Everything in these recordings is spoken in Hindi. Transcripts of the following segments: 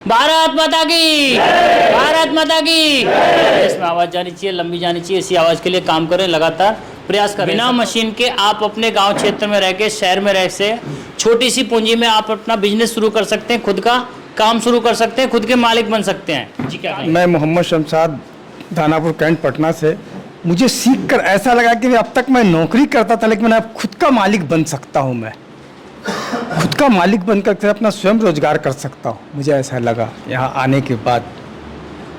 भारत माता की, भारत माता की। इसमें आवाज जानी चाहिए, लंबी जानी चाहिए। इसी आवाज के लिए काम करें, लगातार प्रयास करें। बिना मशीन के आप अपने गांव क्षेत्र में रह के, शहर में रह से, छोटी सी पूंजी में आप अपना बिजनेस शुरू कर सकते हैं, खुद का काम शुरू कर सकते हैं, खुद के मालिक बन सकते हैं। जी क्या मैं मोहम्मद शमशाद, दानापुर कैंट, पटना से। मुझे सीख कर ऐसा लगा कि अब तक मैं नौकरी करता था, लेकिन मैं अब खुद का मालिक बन सकता हूँ। मैं खुद का मालिक बनकर अपना स्वयं रोजगार कर सकता हूँ। मुझे ऐसा लगा यहाँ आने के बाद।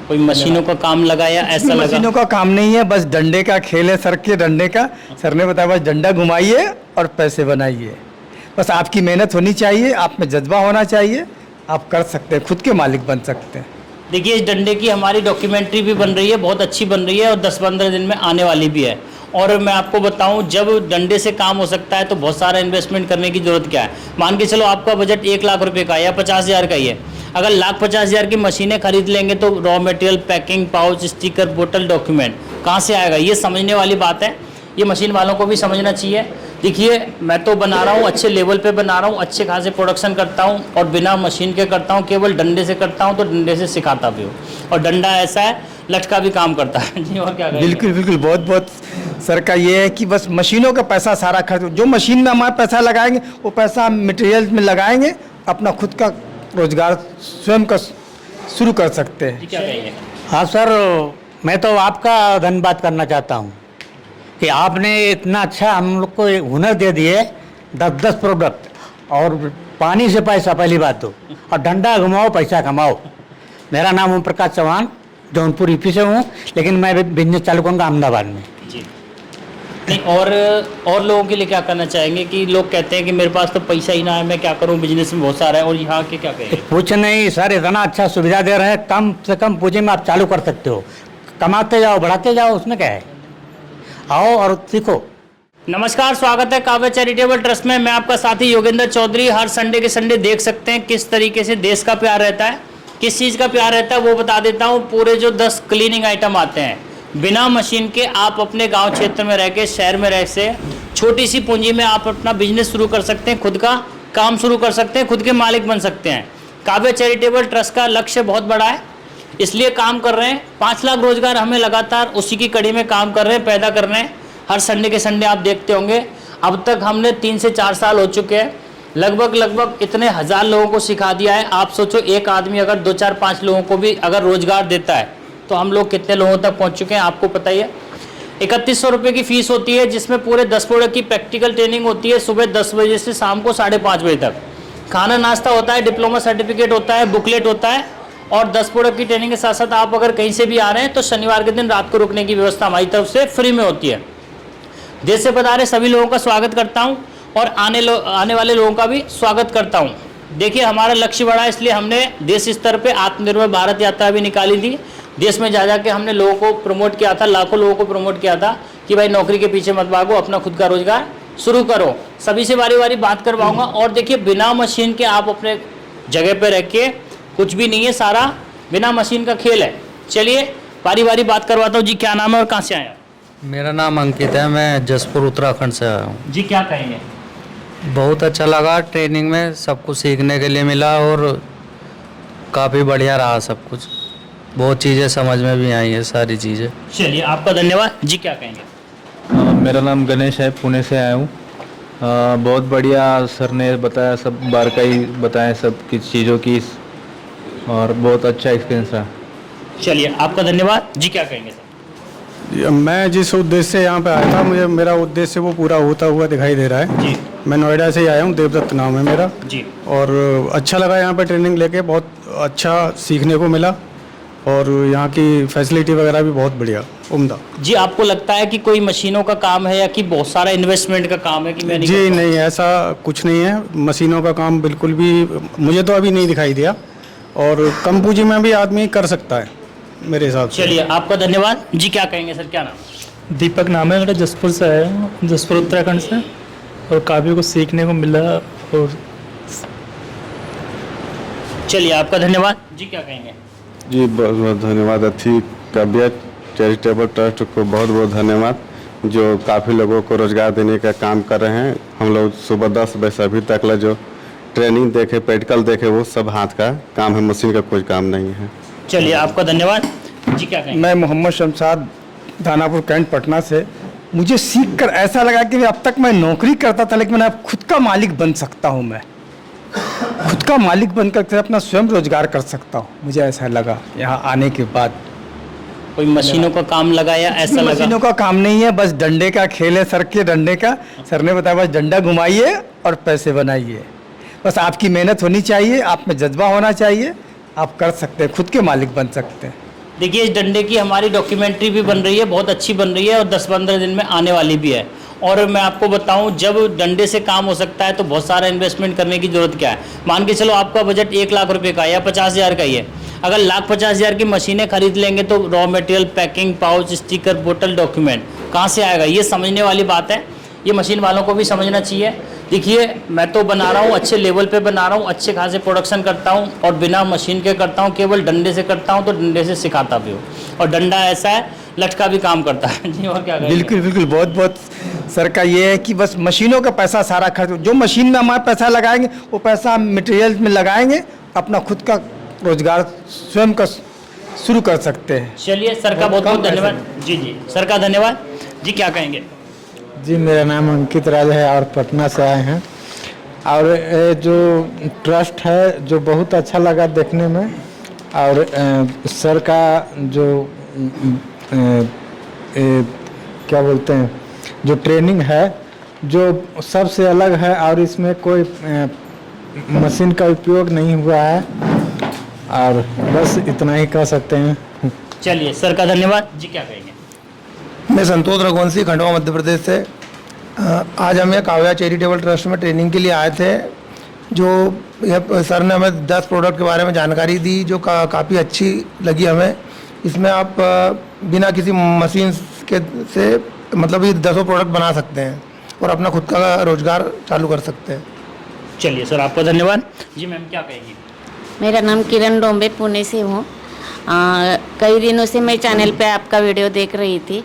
कोई मशीनों का काम लगाया ऐसा लगा? मशीनों का काम नहीं है, बस डंडे का खेल है, सर के डंडे का। सर ने बताया बस डंडा घुमाइए और पैसे बनाइए। बस आपकी मेहनत होनी चाहिए, आप में जज्बा होना चाहिए, आप कर सकते हैं, खुद के मालिक बन सकते हैं। देखिए, इस डंडे की हमारी डॉक्यूमेंट्री भी बन रही है, बहुत अच्छी बन रही है और 10-15 दिन में आने वाली भी है। और मैं आपको बताऊं, जब डंडे से काम हो सकता है तो बहुत सारा इन्वेस्टमेंट करने की जरूरत क्या है। मान के चलो आपका बजट 1 लाख रुपए का या 50,000 का ही है। अगर 1,50,000 की मशीनें खरीद लेंगे तो raw material, packing, pouch, sticker, बोतल, डॉक्यूमेंट कहाँ से आएगा? ये समझने वाली बात है, ये मशीन वालों को भी समझना चाहिए। देखिए, मैं तो बना रहा हूँ, अच्छे लेवल पे बना रहा हूँ, अच्छे खासे प्रोडक्शन करता हूँ और बिना मशीन के करता हूँ, केवल डंडे से करता हूँ, तो डंडे से सिखाता भी हूँ। और डंडा ऐसा है, लटका भी काम करता है। जी, और क्या कहेंगे? बिल्कुल बिल्कुल, बहुत बहुत सर का ये है कि बस मशीनों का पैसा सारा खर्च, जो मशीन में हमारे पैसा लगाएंगे वो पैसा हम मटेरियल में लगाएंगे, अपना खुद का रोजगार स्वयं का शुरू कर सकते हैं। क्या कहेंगे? हाँ सर, मैं तो आपका धन्यवाद करना चाहता हूँ कि आपने इतना अच्छा हम लोग को हुनर दे दिए। 10-10 प्रोडक्ट और पानी से पैसा, पहली बात तो, और डंडा घुमाओ पैसा कमाओ। मेरा नाम ओम प्रकाश चौहान, जौनपुर यूपी से हूँ, लेकिन मैं बिजनेस चालू करूँगा अहमदाबाद में। जी नहीं, और लोगों के लिए क्या करना चाहेंगे कि लोग कहते हैं कि मेरे पास तो पैसा ही ना है, मैं क्या करूं, बिजनेस में बहुत सारा है, और यहाँ के क्या कहेंगे? कुछ नहीं सर, इतना अच्छा सुविधा दे रहे हैं, कम से कम पूंजी में आप चालू कर सकते हो, कमाते जाओ, बढ़ाते जाओ, उसमें क्या है। आओ और सीखो। नमस्कार, स्वागत है काव्य चैरिटेबल ट्रस्ट में। मैं आपका साथी योगेंद्र चौधरी। हर संडे के संडे देख सकते हैं किस तरीके से देश का प्यार रहता है, किस चीज़ का प्यार रहता है वो बता देता हूँ। पूरे जो 10 क्लीनिंग आइटम आते हैं, बिना मशीन के आप अपने गांव क्षेत्र में रह के, शहर में रह से, छोटी सी पूंजी में आप अपना बिजनेस शुरू कर सकते हैं, खुद का काम शुरू कर सकते हैं, खुद के मालिक बन सकते हैं। काव्य चैरिटेबल ट्रस्ट का लक्ष्य बहुत बड़ा है, इसलिए काम कर रहे हैं। 5 लाख रोजगार हमें लगातार उसी की कड़ी में काम कर रहे हैं, पैदा कर रहे हैं। हर संडे के संडे आप देखते होंगे, अब तक हमने 3 से 4 साल हो चुके हैं, लगभग इतने हजार लोगों को सिखा दिया है। आप सोचो, एक आदमी अगर 2, 4, 5 लोगों को भी अगर रोजगार देता है तो हम लोग कितने लोगों तक पहुंच चुके हैं आपको पता ही है। 3100 रुपये की फीस होती है, जिसमें पूरे 10 प्रोडक्ट की प्रैक्टिकल ट्रेनिंग होती है, सुबह 10 बजे से शाम को 5:30 बजे तक। खाना नाश्ता होता है, डिप्लोमा सर्टिफिकेट होता है, बुकलेट होता है, और 10 प्रोडक्ट की ट्रेनिंग के साथ साथ आप अगर कहीं से भी आ रहे हैं तो शनिवार के दिन रात को रुकने की व्यवस्था हमारी तरफ से फ्री में होती है। देश से पधारे सभी लोगों का स्वागत करता हूं और आने वाले लोगों का भी स्वागत करता हूं। देखिए, हमारा लक्ष्य बड़ा है, इसलिए हमने देश स्तर पे आत्मनिर्भर भारत यात्रा भी निकाली थी। देश में जा के हमने लोगों को प्रमोट किया था, लाखों लोगों को प्रमोट किया था कि भाई नौकरी के पीछे मत भागो, अपना खुद का रोजगार शुरू करो। सभी से बारी बारी बात करवाऊंगा। और देखिए, बिना मशीन के आप अपने जगह पे रह के कुछ भी नहीं है, सारा बिना मशीन का खेल है। चलिए बारी बारी बात करवाता हूँ। जी, क्या नाम है और कहाँ से आए? मेरा नाम अंकित है, मैं जसपुर उत्तराखंड से आया हूँ। जी, क्या कहेंगे? बहुत अच्छा लगा, ट्रेनिंग में सब कुछ सीखने के लिए मिला और काफ़ी बढ़िया रहा सब कुछ। बहुत चीज़ें समझ में भी आई है, सारी चीज़ें। चलिए, आपका धन्यवाद। जी, क्या कहेंगे? मेरा नाम गणेश है, पुणे से आया हूँ। बहुत बढ़िया सर ने बताया, सब बारकाई बताया सब की चीज़ों की, और बहुत अच्छा एक्सपीरियंस रहा। चलिए, आपका धन्यवाद। जी, क्या कहेंगे सर? मैं जिस उद्देश्य से यहाँ पे आया था, मुझे मेरा उद्देश्य वो पूरा होता हुआ दिखाई दे रहा है। जी, मैं नोएडा से ही आया हूँ, देवदत्त नाम है मेरा। जी, और अच्छा लगा यहाँ पे ट्रेनिंग लेके, बहुत अच्छा सीखने को मिला, और यहाँ की फैसिलिटी वगैरह भी बहुत बढ़िया, उम्दा। जी, आपको लगता है कि कोई मशीनों का काम है या कि बहुत सारा इन्वेस्टमेंट का काम है कि मैं नहीं जी करता? नहीं, ऐसा कुछ नहीं है। मशीनों का काम बिल्कुल भी मुझे तो अभी नहीं दिखाई दिया, और कम पूंजी में भी आदमी कर सकता है मेरे हिसाब से। चलिए, आपका धन्यवाद। जी, क्या कहेंगे सर? क्या नाम? दीपक नाम है मेरा, जसपुर से आया हूँ, जसपुर उत्तराखंड से, और काफ़ी कुछ सीखने को मिला। और चलिए, आपका धन्यवाद। जी, क्या कहेंगे? जी, बहुत बहुत धन्यवाद। अथी काव्य चैरिटेबल ट्रस्ट को बहुत बहुत धन्यवाद, जो काफ़ी लोगों को रोज़गार देने का काम कर रहे हैं। हम लोग सुबह 10 बजे से अभी तक जो ट्रेनिंग देखे, प्रैक्टिकल देखे, वो सब हाथ का काम है, मशीन का कोई काम नहीं है। चलिए, आपका धन्यवाद जी। क्या कहेंगे? मैं मोहम्मद शमशाद दानापुर कैंट पटना से। मुझे सीख कर ऐसा लगा कि अब तक मैं नौकरी करता था, लेकिन मैं अब खुद का मालिक बन सकता हूँ। मैं खुद का मालिक बनकर अपना स्वयं रोजगार कर सकता हूँ। मुझे ऐसा लगा यहाँ आने के बाद। कोई मशीनों का काम लगा या ऐसा लगा? मशीनों का काम नहीं है, बस डंडे का खेल है, सर के डंडे का। सर ने बताया बस डंडा घुमाइए और पैसे बनाइए। बस आपकी मेहनत होनी चाहिए, आप में जज्बा होना चाहिए, आप कर सकते हैं, खुद के मालिक बन सकते हैं। देखिए, इस डंडे की हमारी डॉक्यूमेंट्री भी बन रही है, बहुत अच्छी बन रही है और 10-15 दिन में आने वाली भी है। और मैं आपको बताऊं, जब डंडे से काम हो सकता है तो बहुत सारा इन्वेस्टमेंट करने की ज़रूरत क्या है। मान के चलो आपका बजट 1 लाख रुपए का या 50,000 का ही है। अगर 1,50,000 की मशीनें खरीद लेंगे तो raw material, packing, pouch, sticker, बोतल, डॉक्यूमेंट कहाँ से आएगा? ये समझने वाली बात है, ये मशीन वालों को भी समझना चाहिए। देखिए, मैं तो बना रहा हूँ, अच्छे लेवल पे बना रहा हूँ, अच्छे खासे प्रोडक्शन करता हूँ और बिना मशीन के करता हूँ, केवल डंडे से करता हूँ, तो डंडे से सिखाता भी हूँ। और डंडा ऐसा है, लटका भी काम करता है जी। और क्या कहेंगे? बिल्कुल बिल्कुल, बहुत बहुत सर का ये है कि बस मशीनों का पैसा सारा खर्च, जो मशीन में हमारा पैसा लगाएंगे वो पैसा हम मटेरियल में लगाएंगे, अपना खुद का रोजगार स्वयं का शुरू कर सकते हैं। चलिए, सर का बहुत बहुत धन्यवाद जी। जी सर का धन्यवाद जी। क्या कहेंगे? जी, मेरा नाम अंकित राज है और पटना से आए हैं। और ये जो ट्रस्ट है जो बहुत अच्छा लगा देखने में, और सर का जो क्या बोलते हैं, जो ट्रेनिंग है जो सबसे अलग है, और इसमें कोई मशीन का उपयोग नहीं हुआ है, और बस इतना ही कह सकते हैं। चलिए, सर का धन्यवाद जी। क्या कहेंगे? मैं संतोष रघुवंशी, खंडवा मध्य प्रदेश से। आज हम यहाँ काव्या चैरिटेबल ट्रस्ट में ट्रेनिंग के लिए आए थे। जो यह सर ने हमें 10 प्रोडक्ट के बारे में जानकारी दी, जो काफ़ी अच्छी लगी हमें। इसमें आप बिना किसी मशीन के से मतलब ये 10 प्रोडक्ट बना सकते हैं और अपना खुद का रोजगार चालू कर सकते हैं। चलिए सर, आपका धन्यवाद जी। मैम, क्या कहेंगी? मेरा नाम किरण डोंबे, पुणे से हूँ। कई दिनों से मैं चैनल पे आपका वीडियो देख रही थी,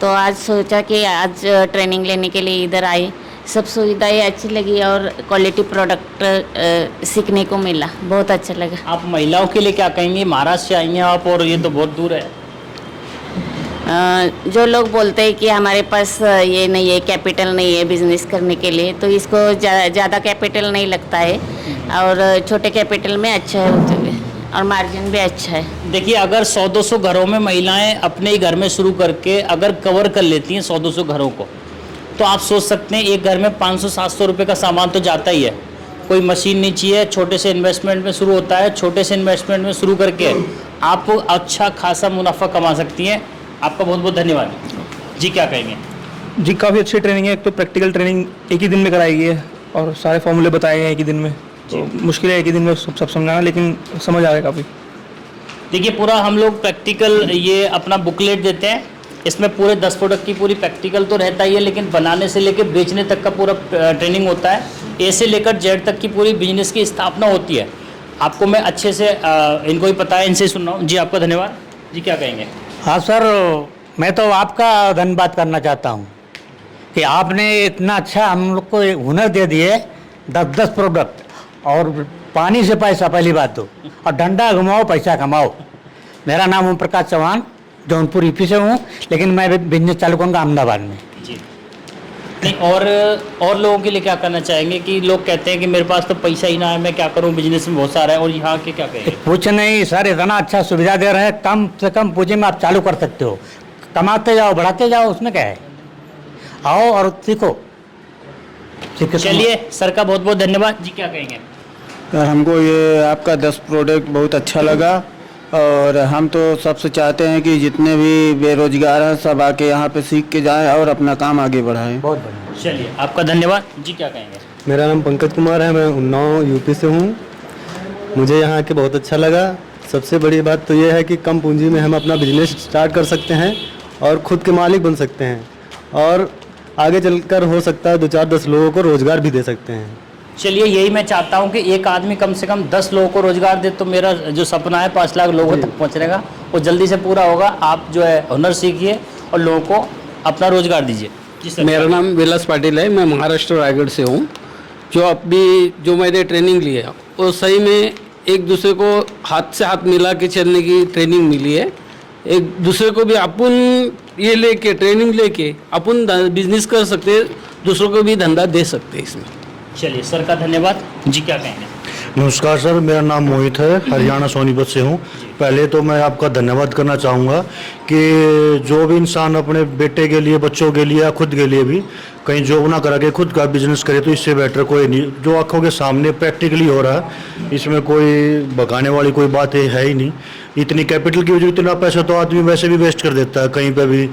तो आज सोचा कि आज ट्रेनिंग लेने के लिए इधर आई। सब सुविधाएं अच्छी लगी और क्वालिटी प्रोडक्ट सीखने को मिला, बहुत अच्छा लगा। आप महिलाओं के लिए क्या कहेंगे? महाराष्ट्र से आई हैं आप और ये तो बहुत दूर है। जो लोग बोलते हैं कि हमारे पास ये नहीं है, कैपिटल नहीं है बिजनेस करने के लिए, तो इसको ज़्यादा कैपिटल नहीं लगता है और छोटे कैपिटल में अच्छा है होते हुए, और मार्जिन भी अच्छा है। देखिए, अगर 100-200 घरों में महिलाएं अपने ही घर में शुरू करके अगर कवर कर लेती हैं 100-200 घरों को, तो आप सोच सकते हैं एक घर में 500-700 रुपये का सामान तो जाता ही है। कोई मशीन नहीं चाहिए, छोटे से इन्वेस्टमेंट में शुरू होता है। छोटे से इन्वेस्टमेंट में शुरू करके आप अच्छा खासा मुनाफा कमा सकती हैं। आपका बहुत बहुत धन्यवाद जी। क्या कहेंगे? जी, काफ़ी अच्छी ट्रेनिंग है। एक तो प्रैक्टिकल ट्रेनिंग एक ही दिन में कराई गई है और सारे फॉर्मूले बताए गए हैं एक ही दिन में। तो मुश्किल है एक ही दिन में सब समझाना, लेकिन समझ आ गया काफ़ी। देखिए, पूरा हम लोग प्रैक्टिकल ये अपना बुकलेट देते हैं, इसमें पूरे 10 प्रोडक्ट की पूरी प्रैक्टिकल तो रहता ही है, लेकिन बनाने से लेकर बेचने तक का पूरा ट्रेनिंग होता है। ए से लेकर जेड तक की पूरी बिजनेस की स्थापना होती है। आपको मैं अच्छे से इनको ही पता है, इनसे सुन रहा हूँ जी। आपका धन्यवाद जी। क्या कहेंगे? हाँ सर, मैं तो आपका धन्यवाद करना चाहता हूँ कि आपने इतना अच्छा हम लोग को हुनर दे दिए। 10-10 प्रोडक्ट और पानी से पैसा, पहली बात तो, और डंडा घुमाओ पैसा कमाओ। मेरा नाम ओम प्रकाश चौहान, जौनपुर यूपी से हूँ, लेकिन मैं बिजनेस चालू करूँगा अहमदाबाद में जी। नहीं, और लोगों के लिए क्या करना चाहेंगे कि लोग कहते हैं कि मेरे पास तो पैसा ही ना है, मैं क्या करूँ, बिजनेस में बहुत सारा है, और यहाँ के क्या कहेंगे? कुछ नहीं सर, इतना अच्छा सुविधा दे रहे हैं, कम से कम पूंजी में आप चालू कर सकते हो। कमाते जाओ, बढ़ाते जाओ, उसमें क्या है। आओ और सीखो। चलिए, सर का बहुत बहुत धन्यवाद जी। क्या कहेंगे? सर, हमको ये आपका 10 प्रोडक्ट बहुत अच्छा लगा, और हम तो सबसे चाहते हैं कि जितने भी बेरोजगार हैं सब आके यहाँ पे सीख के जाएं और अपना काम आगे बढ़ाएं। बहुत बढ़िया। चलिए, आपका धन्यवाद जी। क्या कहेंगे? मेरा नाम पंकज कुमार है, मैं उन्नाव यूपी से हूँ। मुझे यहाँ आके बहुत अच्छा लगा। सबसे बड़ी बात तो ये है कि कम पूंजी में हम अपना बिजनेस स्टार्ट कर सकते हैं और ख़ुद के मालिक बन सकते हैं, और आगे चलकर हो सकता है 2-4-10 लोगों को रोज़गार भी दे सकते हैं। चलिए, यही मैं चाहता हूँ कि एक आदमी कम से कम 10 लोगों को रोजगार दे, तो मेरा जो सपना है 5 लाख लोगों तक पहुँचने का, वो जल्दी से पूरा होगा। आप जो है हुनर सीखिए और लोगों को अपना रोजगार दीजिए जी। सर, मेरा नाम विलास पाटिल है, मैं महाराष्ट्र रायगढ़ से हूँ। जो अभी जो मैंने ट्रेनिंग ली है वो सही में एक दूसरे को हाथ से हाथ मिला के चलने की ट्रेनिंग मिली है। एक दूसरे को भी अपन ये लेके ट्रेनिंग लेके अपन बिजनेस कर सकते हैं, दूसरों को भी धंधा दे सकते हैं इसमें। चलिए सर का धन्यवाद जी, क्या कहेंगे? नमस्कार सर, मेरा नाम मोहित है, हरियाणा सोनीपत से हूँ। पहले तो मैं आपका धन्यवाद करना चाहूँगा कि जो भी इंसान अपने बेटे के लिए, बच्चों के लिए या खुद के लिए भी कहीं जॉब ना करा के खुद का बिजनेस करे तो इससे बेटर कोई नहीं। जो आंखों के सामने प्रैक्टिकली हो रहा है, इसमें कोई भगाने वाली कोई बात है ही नहीं। इतनी कैपिटल की वजह, इतना पैसा तो आदमी वैसे भी वेस्ट कर देता है कहीं पर भी।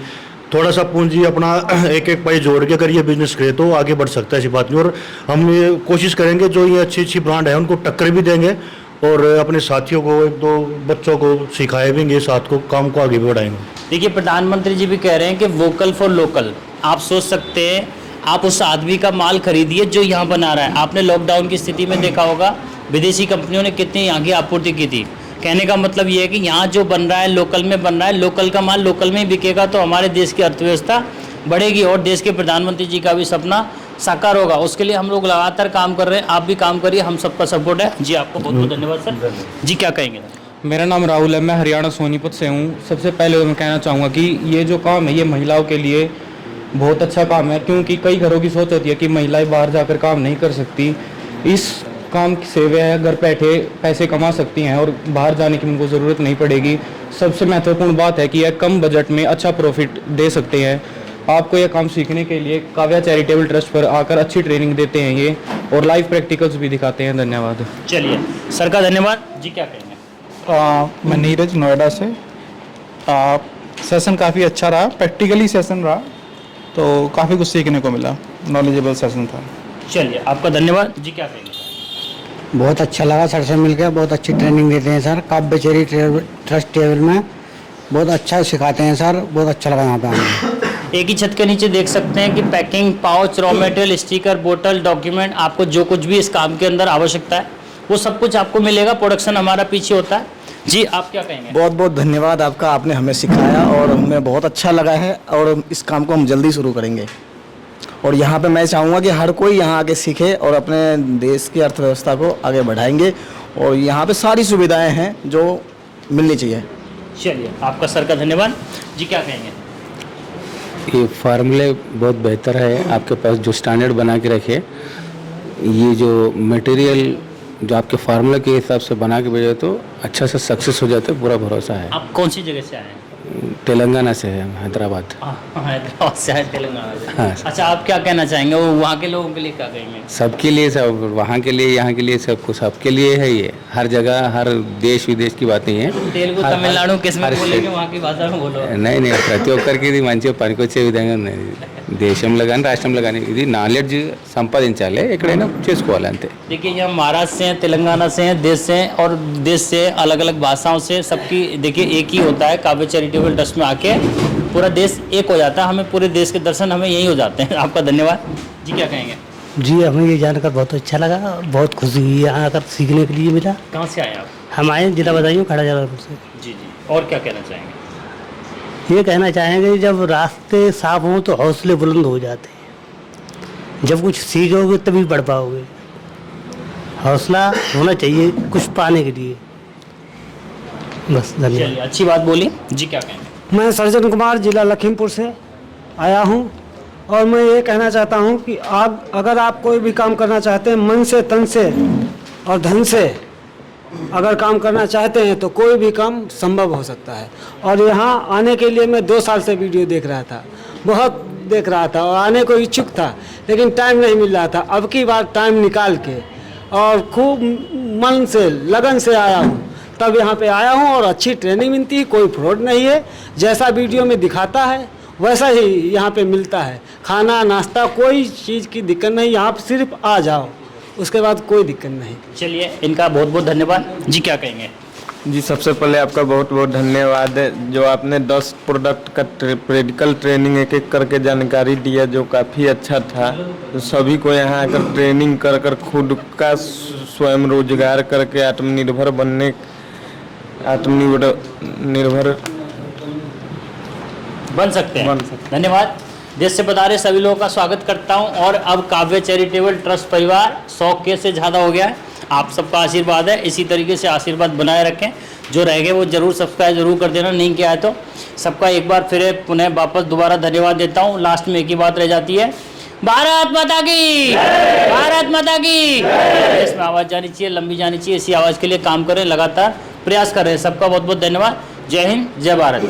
थोड़ा सा पूंजी अपना एक एक पैसे जोड़ के अगर ये बिजनेस करे तो आगे बढ़ सकता है, ऐसी बात नहीं। और हम ये कोशिश करेंगे जो ये अच्छी अच्छी ब्रांड है उनको टक्कर भी देंगे और अपने साथियों को, एक दो बच्चों को सिखाएंगे, साथ को काम को आगे भी बढ़ाएंगे। देखिए प्रधानमंत्री जी भी कह रहे हैं कि वोकल फॉर लोकल। आप सोच सकते हैं, आप उस आदमी का माल खरीदिए जो यहाँ बना रहा है। आपने लॉकडाउन की स्थिति में देखा होगा विदेशी कंपनियों ने कितनी यहाँ की आपूर्ति की थी। कहने का मतलब ये है कि यहाँ जो बन रहा है लोकल में बन रहा है, लोकल का माल लोकल में ही बिकेगा तो हमारे देश की अर्थव्यवस्था बढ़ेगी और देश के प्रधानमंत्री जी का भी सपना साकार होगा। उसके लिए हम लोग लगातार काम कर रहे हैं, आप भी काम करिए, हम सबका सपोर्ट है जी। आपको बहुत बहुत धन्यवाद सर जी। क्या कहेंगे? मेरा नाम राहुल है, मैं हरियाणा सोनीपत से हूँ। सबसे पहले मैं कहना चाहूँगा कि ये जो काम है ये महिलाओं के लिए बहुत अच्छा काम है, क्योंकि कई घरों की सोच होती है कि महिलाएं बाहर जाकर काम नहीं कर सकती। इस काम से वे घर बैठे पैसे कमा सकती हैं और बाहर जाने की उनको ज़रूरत नहीं पड़ेगी। सबसे महत्वपूर्ण बात है कि यह कम बजट में अच्छा प्रॉफिट दे सकते हैं। आपको यह काम सीखने के लिए काव्या चैरिटेबल ट्रस्ट पर आकर अच्छी ट्रेनिंग देते हैं ये, और लाइव प्रैक्टिकल्स भी दिखाते हैं। धन्यवाद। चलिए सर का धन्यवाद जी। क्या कहेंगे? मैं नीरज, नोएडा से। सेशन काफ़ी अच्छा रहा, प्रैक्टिकली सेशन रहा, तो काफ़ी कुछ सीखने को मिला, नॉलेजेबल सेशन था। चलिए आपका धन्यवाद जी। क्या कहेंगे? बहुत अच्छा लगा सर से मिलकर, बहुत अच्छी ट्रेनिंग देते हैं sir. Kavya charitable trust table में बहुत अच्छा सिखाते हैं सर, बहुत अच्छा लगा यहाँ पे आने। एक ही छत के नीचे देख सकते हैं कि packing, pouch, raw material, sticker, बोतल, डॉक्यूमेंट, आपको जो कुछ भी इस काम के अंदर आवश्यकता है वो सब कुछ आपको मिलेगा। प्रोडक्शन हमारा पीछे होता है जी। आप क्या कहेंगे? बहुत बहुत धन्यवाद आपका, आपने हमें सिखाया और हमें बहुत अच्छा लगा है और इस काम को हम जल्दी शुरू करेंगे। और यहाँ पे मैं चाहूँगा कि हर कोई यहाँ आके सीखे और अपने देश की अर्थव्यवस्था को आगे बढ़ाएंगे। और यहाँ पे सारी सुविधाएं हैं जो मिलनी चाहिए। चलिए आपका सर का धन्यवाद जी। क्या कहेंगे? ये फार्मूले बहुत बेहतर है, आपके पास जो स्टैंडर्ड बना के रखे, ये जो मटेरियल जो आपके फार्मूले के हिसाब से बना के भेजे तो अच्छा से सक्सेस हो जाता है, पूरा भरोसा है। आप कौन सी जगह से आए हैं? तेलंगाना से है, हैदराबाद। हैदराबाद से आए, तेलंगाना से। हाँ। अच्छा, आप क्या कहना चाहेंगे? वो वहाँ के लोगों के लिए क्या कहेंगे? सबके लिए, सब वहाँ के लिए, यहाँ के लिए, सब कुछ सबके लिए है ये। हर जगह, हर देश विदेश की बात नहीं है। तेलुगु, तमिलनाडु किसमें बोलेंगे, वहाँ की भाषा में बोलो। नहीं ప్రతి ఒక్కరికి ఇది మంచిగా పనికొచ్చే విధంగా ఉన్నది। దేశంలో కానీ రాష్ట్రంలో కానీ ఇది నాలెడ్జ్ సంపాదించాలి, ఎక్కడైనా చేసుకోవాలి అంతే। देखिए यहाँ महाराष्ट्र से हैं, तेलंगाना से हैं, देश से हैं और देश से अलग अलग भाषाओं से सबकी देखिए एक ही होता है। काव्या चैरिटेबल ट्रस्ट में आके पूरा देश एक हो जाता है। हमें पूरे देश के दर्शन हमें यही हो जाते हैं। आपका धन्यवाद जी। क्या कहेंगे? जी, हमें ये जानकर बहुत अच्छा लगा, बहुत खुशी हुई यहाँ आकर सीखने के लिए मिला। कहाँ से आए आप? हम आए जिला बदायूं, खड़ा जलालपुर से। जी जी। और क्या कहना चाहेंगे? ये कहना चाहेंगे जब रास्ते साफ हों तो हौसले बुलंद हो जाते हैं। जब कुछ सीखोगे तभी बढ़ पाओगे। हौसला होना चाहिए कुछ पाने के लिए। बस धन्यवाद। चलिए अच्छी बात बोली जी। क्या कहेंगे? मैं सर्जन कुमार, जिला लखीमपुर से आया हूँ और मैं ये कहना चाहता हूँ कि आप अगर आप कोई भी काम करना चाहते हैं, मन से, तन से और धन से अगर काम करना चाहते हैं तो कोई भी काम संभव हो सकता है। और यहाँ आने के लिए मैं 2 साल से वीडियो देख रहा था, बहुत देख रहा था और आने को इच्छुक था, लेकिन टाइम नहीं मिल रहा था। अब की बार टाइम निकाल के और खूब मन से, लगन से आया हूँ, तब यहाँ पे आया हूँ और अच्छी ट्रेनिंग मिलती है। कोई फ्रॉड नहीं है, जैसा वीडियो में दिखाता है वैसा ही यहाँ पे मिलता है। खाना, नाश्ता, कोई चीज़ की दिक्कत नहीं। यहाँ पे सिर्फ आ जाओ, उसके बाद कोई दिक्कत नहीं। चलिए इनका बहुत बहुत धन्यवाद जी। क्या कहेंगे? जी, सबसे पहले आपका बहुत बहुत धन्यवाद है जो आपने 10 प्रोडक्ट का प्रैक्टिकल ट्रेनिंग एक एक करके जानकारी दिया, जो काफ़ी अच्छा था। तो सभी को यहाँ आकर ट्रेनिंग कर कर खुद का स्वयं रोजगार करके आत्मनिर्भर बनने, आत्मनिर्भर बन सकते हैं। धन्यवाद देश से पधारे सभी लोगों का स्वागत करता हूं। और अब काव्य चैरिटेबल ट्रस्ट परिवार 100 के से ज़्यादा हो गया है। आप सबका आशीर्वाद है, इसी तरीके से आशीर्वाद बनाए रखें। जो रह गए वो जरूर सब्सक्राइब जरूर कर देना, नहीं किया है तो। सबका एक बार फिर पुनः वापस दोबारा धन्यवाद देता हूँ। लास्ट में एक ही बात रह जाती है, भारत माता की, भारत माता की। इसमें आवाज़ जानी चाहिए, लंबी जानी चाहिए। इसी आवाज़ के लिए काम करें, लगातार प्रयास कर रहे हैं। सबका बहुत बहुत धन्यवाद। जय हिंद, जय भारत।